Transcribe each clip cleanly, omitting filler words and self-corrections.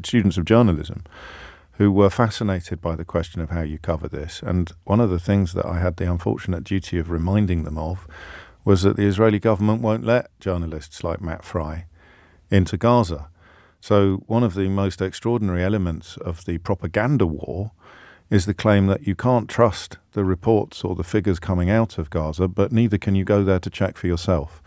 students of journalism who were fascinated by the question of how you cover this. And one of the things that I had the unfortunate duty of reminding them of was that the Israeli government won't let journalists like Matt Fry into Gaza. So one of the most extraordinary elements of the propaganda war is the claim that you can't trust the reports or the figures coming out of Gaza, but neither can you go there to check for yourself.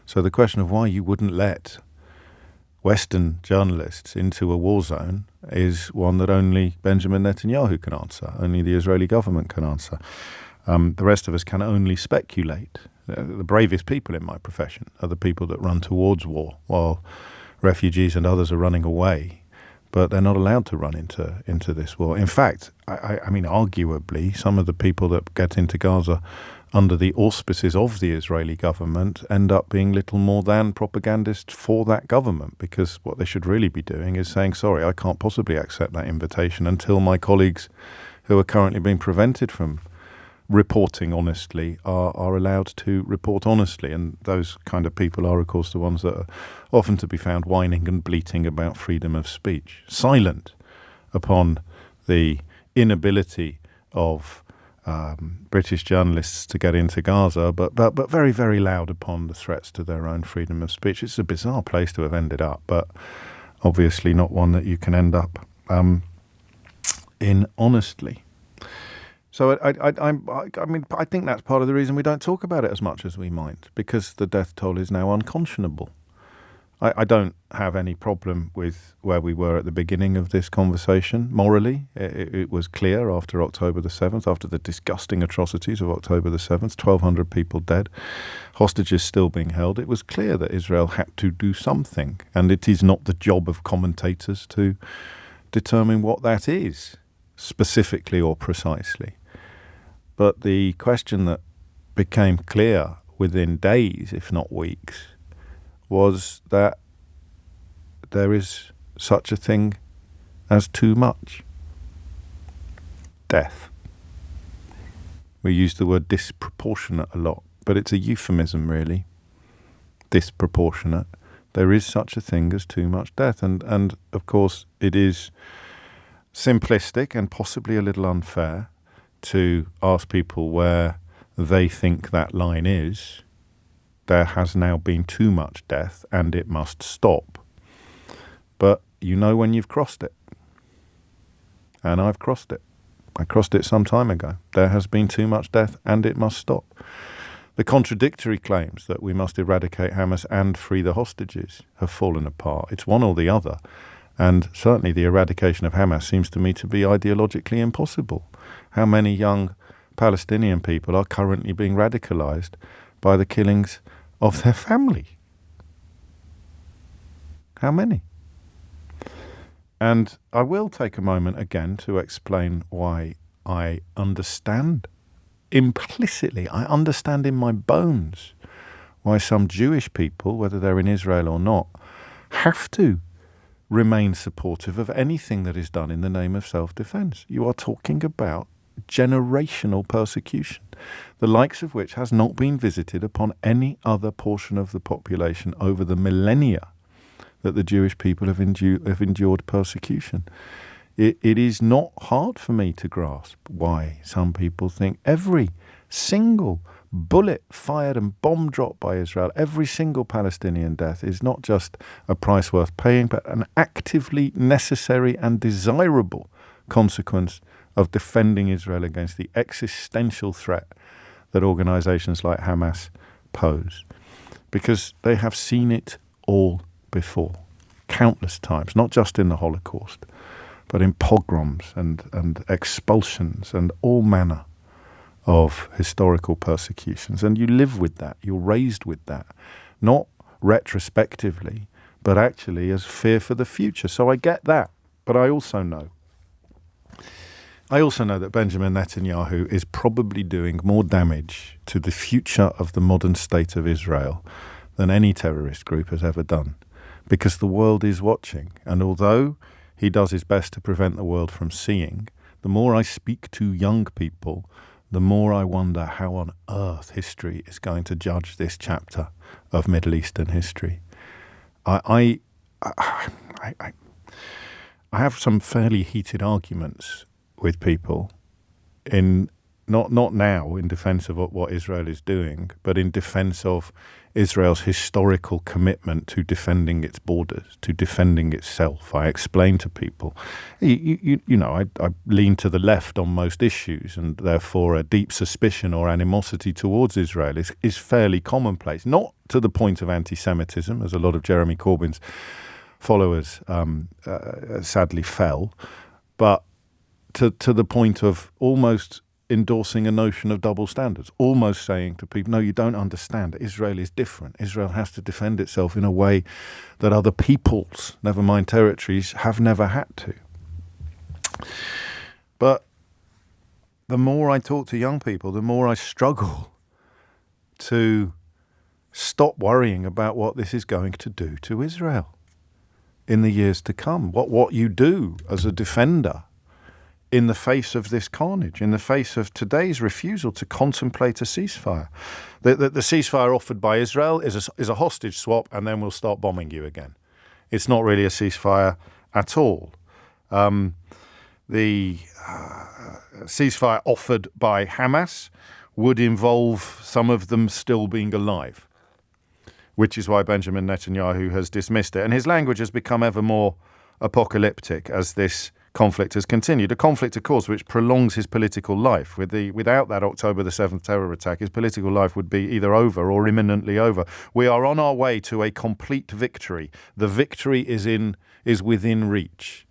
So the question of why you wouldn't let Western journalists into a war zone is one that only Benjamin Netanyahu can answer, only the Israeli government can answer. The rest of us can only speculate. The bravest people in my profession are the people that run towards war, while refugees and others are running away. But they're not allowed to run into this war. In fact, I mean, arguably, some of the people that get into Gaza under the auspices of the Israeli government end up being little more than propagandists for that government, because what they should really be doing is saying, sorry, I can't possibly accept that invitation until my colleagues who are currently being prevented from reporting honestly are allowed to report honestly. And those kind of people are, of course, the ones that are often to be found whining and bleating about freedom of speech, silent upon the inability of British journalists to get into Gaza, but very, very loud upon the threats to their own freedom of speech. It's a bizarre place to have ended up, but obviously not one that you can end up in honestly. So I mean, I think that's part of the reason we don't talk about it as much as we might, because the death toll is now unconscionable. I don't have any problem with where we were at the beginning of this conversation. Morally, it was clear after October the 7th, after the disgusting atrocities of October the 7th, 1,200 people dead, hostages still being held. It was clear that Israel had to do something, and it is not the job of commentators to determine what that is, specifically or precisely. But the question that became clear within days, if not weeks, was that there is such a thing as too much death. We use the word disproportionate a lot, but it's a euphemism, really. Disproportionate. There is such a thing as too much death. And of course, it is simplistic and possibly a little unfair to ask people where they think that line is. There has now been too much death and it must stop. But you know when you've crossed it. And I've crossed it. I crossed it some time ago. There has been too much death and it must stop. The contradictory claims that we must eradicate Hamas and free the hostages have fallen apart. It's one or the other. And certainly the eradication of Hamas seems to me to be ideologically impossible. How many young Palestinian people are currently being radicalized by the killings of their family? How many? And I will take a moment again to explain why I understand implicitly, I understand in my bones why some Jewish people, whether they're in Israel or not, have to remain supportive of anything that is done in the name of self-defense. You are talking about generational persecution, the likes of which has not been visited upon any other portion of the population over the millennia that the Jewish people have endured persecution. It is not hard for me to grasp why some people think every single bullet fired and bomb dropped by Israel, every single Palestinian death is not just a price worth paying, but an actively necessary and desirable consequence of defending Israel against the existential threat that organizations like Hamas pose. Because they have seen it all before, countless times, not just in the Holocaust, but in pogroms and expulsions and all manner of historical persecutions. And you live with that, you're raised with that, not retrospectively, but actually as fear for the future. So I get that, but I also know that Benjamin Netanyahu is probably doing more damage to the future of the modern state of Israel than any terrorist group has ever done, because the world is watching. And although he does his best to prevent the world from seeing, the more I speak to young people, the more I wonder how on earth history is going to judge this chapter of Middle Eastern history. I have some fairly heated arguments with people in not now in defense of what Israel is doing, but in defense of Israel's historical commitment to defending its borders, to defending itself. I explain to people, I lean to the left on most issues, and therefore a deep suspicion or animosity towards Israel is fairly commonplace. Not to the point of anti-Semitism, as a lot of Jeremy Corbyn's followers sadly fell, but to the point of almost endorsing a notion of double standards, almost saying to people, no, you don't understand. Israel is different. Israel has to defend itself in a way that other peoples, never mind territories, have never had to. But the more I talk to young people, the more I struggle to stop worrying about what this is going to do to Israel in the years to come. What you do as a defender in the face of this carnage, in the face of today's refusal to contemplate a ceasefire. The ceasefire offered by Israel is a hostage swap, and then we'll start bombing you again. It's not really a ceasefire at all. The ceasefire offered by Hamas would involve some of them still being alive, which is why Benjamin Netanyahu has dismissed it. And his language has become ever more apocalyptic as this conflict has continued. A conflict, of course, which prolongs his political life. Without that October the 7th terror attack, his political life would be either over or imminently over. We are on our way to a complete victory. The victory is within reach.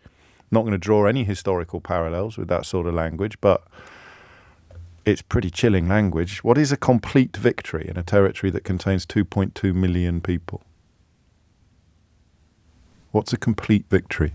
Not going to draw any historical parallels with that sort of language, but it's pretty chilling language. What is a complete victory in a territory that contains 2.2 million people? What's a complete victory?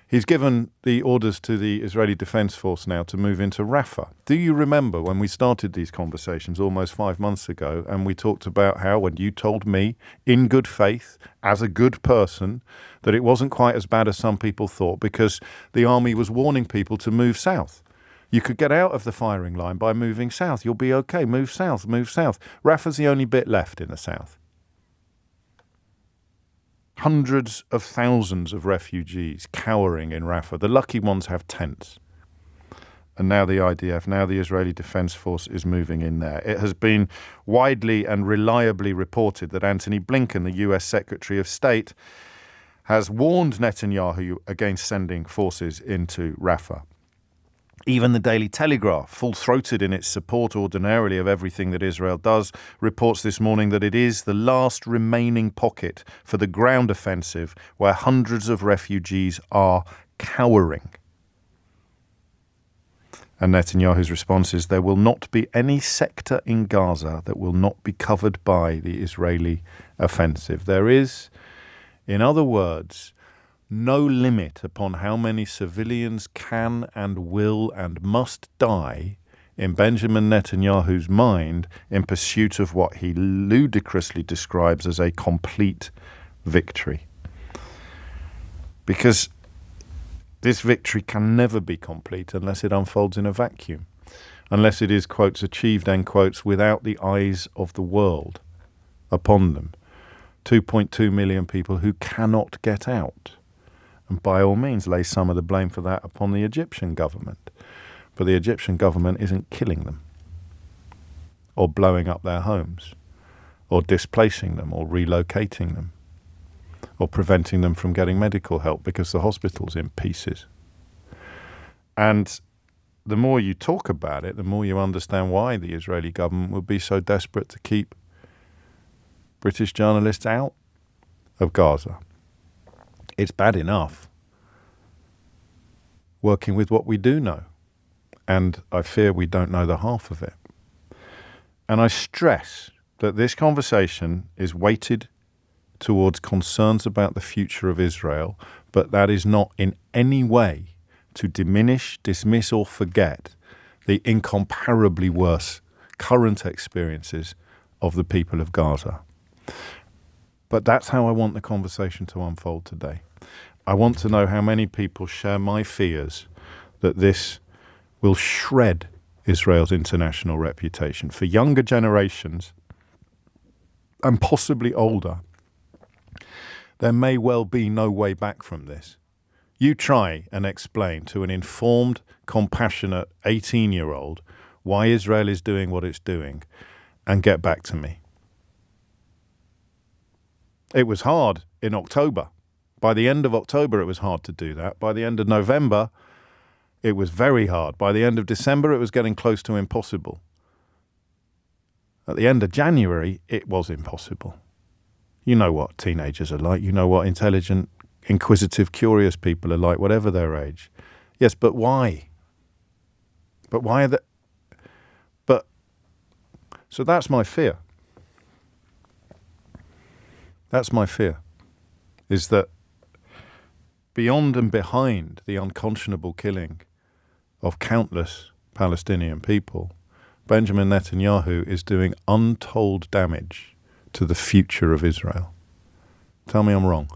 He's given the orders to the Israeli Defense Force now to move into Rafah. Do you remember when we started these conversations almost 5 months ago, and we talked about how when you told me, in good faith, as a good person, that it wasn't quite as bad as some people thought because the army was warning people to move south. You could get out of the firing line by moving south. You'll be okay. Move south, move south. Rafah's the only bit left in the south. Hundreds of thousands of refugees cowering in Rafah. The lucky ones have tents. And now the IDF, now the Israeli Defense Force is moving in there. It has been widely and reliably reported that Antony Blinken, the US Secretary of State, has warned Netanyahu against sending forces into Rafah. Even the Daily Telegraph, full-throated in its support ordinarily of everything that Israel does, reports this morning that it is the last remaining pocket for the ground offensive where hundreds of refugees are cowering. And Netanyahu's response is there will not be any sector in Gaza that will not be covered by the Israeli offensive. There is, in other words, no limit upon how many civilians can and will and must die in Benjamin Netanyahu's mind in pursuit of what he ludicrously describes as a complete victory. Because this victory can never be complete unless it unfolds in a vacuum, unless it is, quotes, achieved, end quotes, without the eyes of the world upon them. 2.2 million people who cannot get out. And by all means, lay some of the blame for that upon the Egyptian government. But the Egyptian government isn't killing them, or blowing up their homes, or displacing them, or relocating them, or preventing them from getting medical help because the hospital's in pieces. And the more you talk about it, the more you understand why the Israeli government would be so desperate to keep British journalists out of Gaza. It's bad enough working with what we do know, and I fear we don't know the half of it. And I stress that this conversation is weighted towards concerns about the future of Israel, but that is not in any way to diminish, dismiss, or forget the incomparably worse current experiences of the people of Gaza. But that's how I want the conversation to unfold today. I want to know how many people share my fears that this will shred Israel's international reputation. For younger generations, and possibly older, there may well be no way back from this. You try and explain to an informed, compassionate 18-year-old why Israel is doing what it's doing and get back to me. It was hard in October. By the end of October, it was hard to do that. By the end of November, it was very hard. By the end of December, it was getting close to impossible. At the end of January, it was impossible. You know what teenagers are like. You know what intelligent, inquisitive, curious people are like, whatever their age. Yes, but why? But why are the... But... So that's my fear. That's my fear. Is that beyond and behind the unconscionable killing of countless Palestinian people, Benjamin Netanyahu is doing untold damage to the future of Israel. Tell me I'm wrong.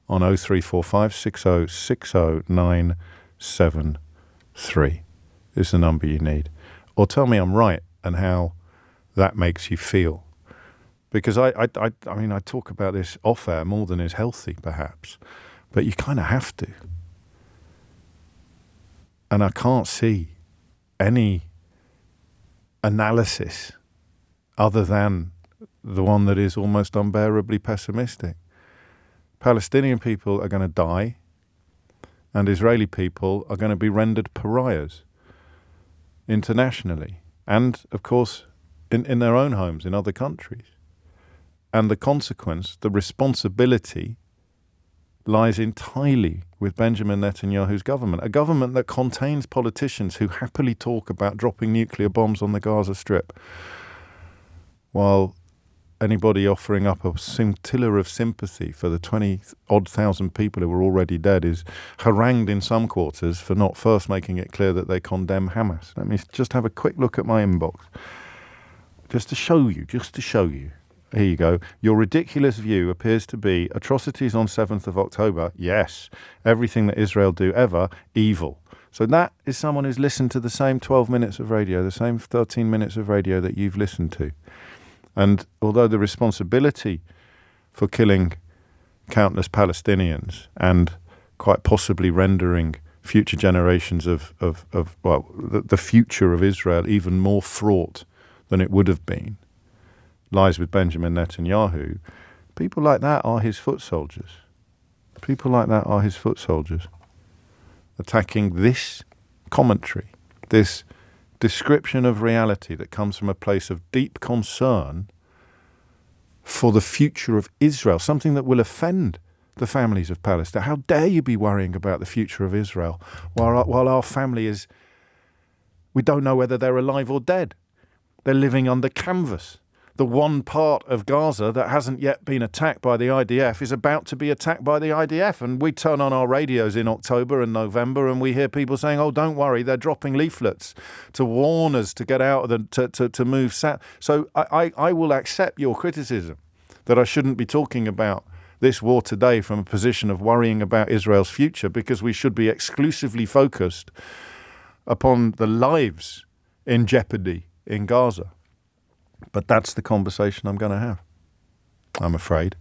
On 0345 60 60 973 is the number you need. Or tell me I'm right and how that makes you feel. Because I mean, I talk about this off air more than is healthy, perhaps. But you kind of have to. And I can't see any analysis other than the one that is almost unbearably pessimistic. Palestinian people are going to die, and Israeli people are going to be rendered pariahs internationally, and, of course, in their own homes, in other countries. And the consequence, the responsibility, lies entirely with Benjamin Netanyahu's government, a government that contains politicians who happily talk about dropping nuclear bombs on the Gaza Strip, while anybody offering up a scintilla of sympathy for the 20-odd thousand people who were already dead is harangued in some quarters for not first making it clear that they condemn Hamas. Let me just have a quick look at my inbox, just to show you. Here you go. Your ridiculous view appears to be atrocities on 7th of October. Yes. Everything that Israel do ever, evil. So that is someone who's listened to the same 12 minutes of radio, the same 13 minutes of radio that you've listened to. And although the responsibility for killing countless Palestinians and quite possibly rendering future generations of the future of Israel even more fraught than it would have been, lies with Benjamin Netanyahu, people like that are his foot soldiers. People like that are his foot soldiers. Attacking this commentary, this description of reality that comes from a place of deep concern for the future of Israel, something that will offend the families of Palestine. How dare you be worrying about the future of Israel while our family is, we don't know whether they're alive or dead. They're living under canvas. The one part of Gaza that hasn't yet been attacked by the IDF is about to be attacked by the IDF. And we turn on our radios in October and November and we hear people saying, oh, don't worry, they're dropping leaflets to warn us to get out of to move south. So I will accept your criticism that I shouldn't be talking about this war today from a position of worrying about Israel's future, because we should be exclusively focused upon the lives in jeopardy in Gaza. But that's the conversation I'm going to have, I'm afraid.